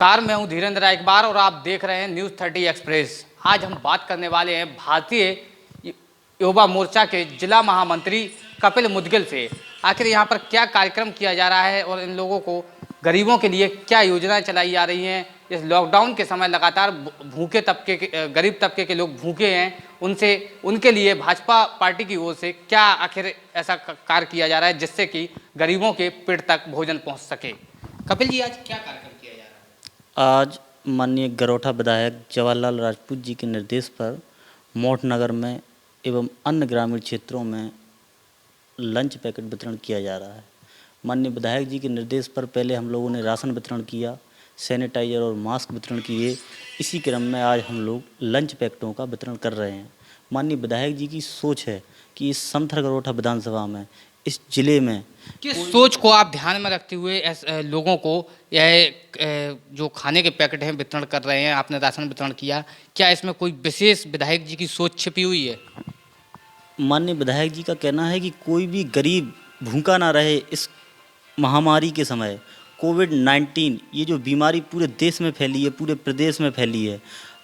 Car मैं हूं धीरेन्द्र रायकबार और आप देख रहे हैं न्यूज़ 30 एक्सप्रेस। आज हम बात करने वाले हैं भारतीय युवा मोर्चा के जिला महामंत्री कपिल मुदगिल से। आखिर यहां पर क्या कार्यक्रम किया जा रहा है और इन लोगों को गरीबों के लिए क्या योजनाएं चलाई जा रही हैं। इस लॉकडाउन के समय लगातार भूखे तबके के गरीब तबके के लोग भूखे हैं, उनके लिए भाजपा पार्टी की ओर से क्या आखिर ऐसा कार्य किया जा रहा है जिससे कि गरीबों के पेट तक भोजन पहुँच सके। कपिल जी, आज क्या कार्यक्रम किया जा रहा है? आज माननीय गरोठा विधायक जवाहरलाल राजपूत जी के निर्देश पर मोठ नगर में एवं अन्य ग्रामीण क्षेत्रों में लंच पैकेट वितरण किया जा रहा है। माननीय विधायक जी के निर्देश पर पहले हम लोगों ने राशन वितरण किया, सैनिटाइजर और मास्क वितरण किए। इसी क्रम में आज हम लोग लंच पैकेटों का वितरण कर रहे हैं। माननीय विधायक जी की सोच है कि इस समथर गरोठा विधानसभा में, इस जिले में किस सोच को आप ध्यान में रखते हुए लोगों को यह जो खाने के पैकेट हैं वितरण कर रहे हैं, आपने राशन वितरण किया, क्या इसमें कोई विशेष विधायक जी की सोच छिपी हुई है? माननीय विधायक जी का कहना है कि कोई भी गरीब भूखा ना रहे। इस महामारी के समय कोविड-19 ये जो बीमारी पूरे देश में फैली है, पूरे प्रदेश में फैली है,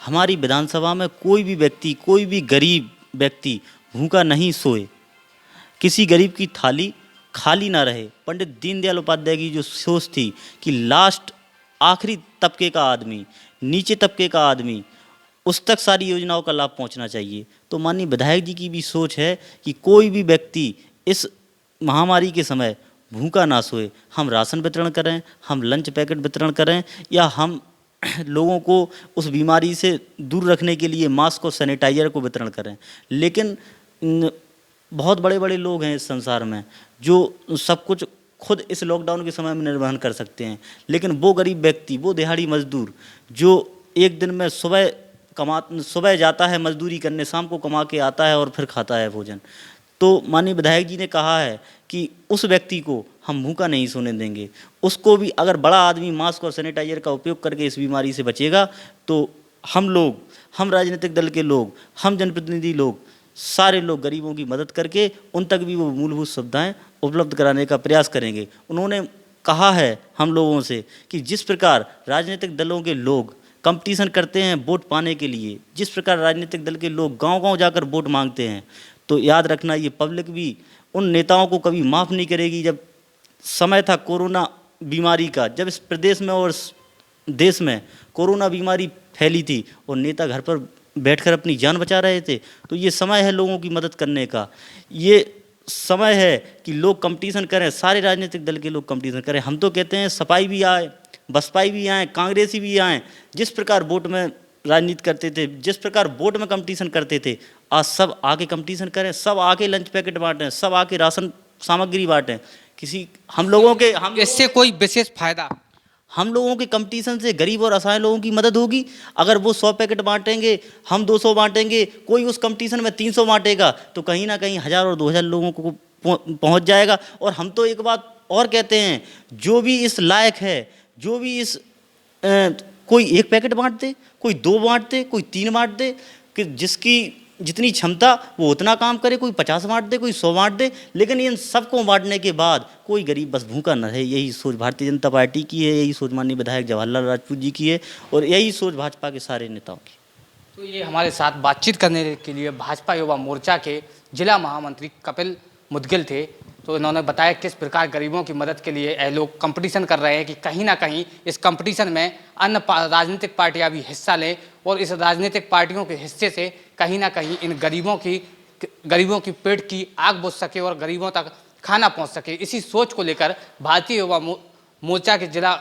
हमारी विधानसभा में कोई भी व्यक्ति, कोई भी गरीब व्यक्ति भूखा नहीं सोए, किसी गरीब की थाली खाली ना रहे। पंडित दीनदयाल उपाध्याय की जो सोच थी कि लास्ट आखिरी तबके का आदमी, नीचे तबके का आदमी, उस तक सारी योजनाओं का लाभ पहुंचना चाहिए। तो माननीय विधायक जी की भी सोच है कि कोई भी व्यक्ति इस महामारी के समय भूखा ना सोए। हम राशन वितरण करें, हम लंच पैकेट वितरण करें, या हम लोगों को उस बीमारी से दूर रखने के लिए मास्क और सैनिटाइजर को वितरण करें। लेकिन बहुत बड़े बड़े लोग हैं इस संसार में जो सब कुछ खुद इस लॉकडाउन के समय में निर्वहन कर सकते हैं, लेकिन वो गरीब व्यक्ति, वो दिहाड़ी मजदूर जो एक दिन में सुबह जाता है मजदूरी करने, शाम को कमा के आता है और फिर खाता है भोजन। तो माननीय विधायक जी ने कहा है कि उस व्यक्ति को हम भूखा नहीं सोने देंगे। उसको भी अगर बड़ा आदमी मास्क और सैनिटाइजर का उपयोग करके इस बीमारी से बचेगा तो हम लोग, हम राजनीतिक दल के लोग, हम जनप्रतिनिधि लोग, सारे लोग गरीबों की मदद करके उन तक भी वो मूलभूत सुविधाएं उपलब्ध कराने का प्रयास करेंगे। उन्होंने कहा है हम लोगों से कि जिस प्रकार राजनीतिक दलों के लोग कंपटीशन करते हैं वोट पाने के लिए, जिस प्रकार राजनीतिक दल के लोग गांव-गांव जाकर वोट मांगते हैं, तो याद रखना ये पब्लिक भी उन नेताओं को कभी माफ़ नहीं करेगी। जब समय था कोरोना बीमारी का, जब इस प्रदेश में और देश में कोरोना बीमारी फैली थी और नेता घर पर बैठकर अपनी जान बचा रहे थे, तो ये समय है लोगों की मदद करने का। ये समय है कि लोग कंपटीशन करें, सारे राजनीतिक दल के लोग कंपटीशन करें। हम तो कहते हैं सपाई भी आए, बसपाई भी आए, कांग्रेसी भी आए। जिस प्रकार वोट में राजनीति करते थे, जिस प्रकार वोट में कंपटीशन करते थे, आज सब आके कंपटीशन करें, सब आके लंच पैकेट बांटें, सब आके राशन सामग्री बांटें। इससे कोई विशेष फायदा? हम लोगों के कंपटीशन से गरीब और असहाय लोगों की मदद होगी। अगर वो 100 पैकेट बांटेंगे, हम 200 बांटेंगे, कोई उस कंपटीशन में 300 बांटेगा, तो कहीं ना कहीं 1000 और 2000 लोगों को पहुंच जाएगा। और हम तो एक बात और कहते हैं, जो भी इस लायक है, जो भी इस कोई 1 पैकेट बांट दे, कोई 2 बांट दे, कोई 3 बांट दे, कि जिसकी जितनी क्षमता वो उतना काम करे। कोई 50 बांट दे, कोई 100 बांट दे, लेकिन इन सबको बांटने के बाद कोई गरीब बस भूखा न रहे। यही सोच भारतीय जनता पार्टी की है, यही सोच माननीय विधायक जवाहरलाल राजपूत जी की है और यही सोच भाजपा के सारे नेताओं की। तो ये हमारे साथ बातचीत करने के लिए भाजपा युवा मोर्चा के जिला महामंत्री कपिल मुदगिल थे। तो इन्होंने बताया किस प्रकार गरीबों की मदद के लिए लोग कंपटीशन कर रहे हैं कि कहीं ना कहीं इस कंपटीशन में अन्य राजनीतिक पार्टियां भी हिस्सा लें और इस राजनीतिक पार्टियों के हिस्से से कहीं ना कहीं इन गरीबों की पेट की आग बुझ सके और गरीबों तक खाना पहुंच सके। इसी सोच को लेकर भारतीय युवा मोर्चा के जिला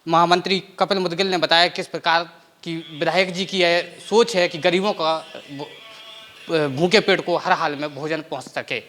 महामंत्री कपिल मुदगिल ने बताया किस प्रकार की विधायक जी की यह सोच है कि गरीबों का भूखे पेट को हर हाल में भोजन पहुँच सके।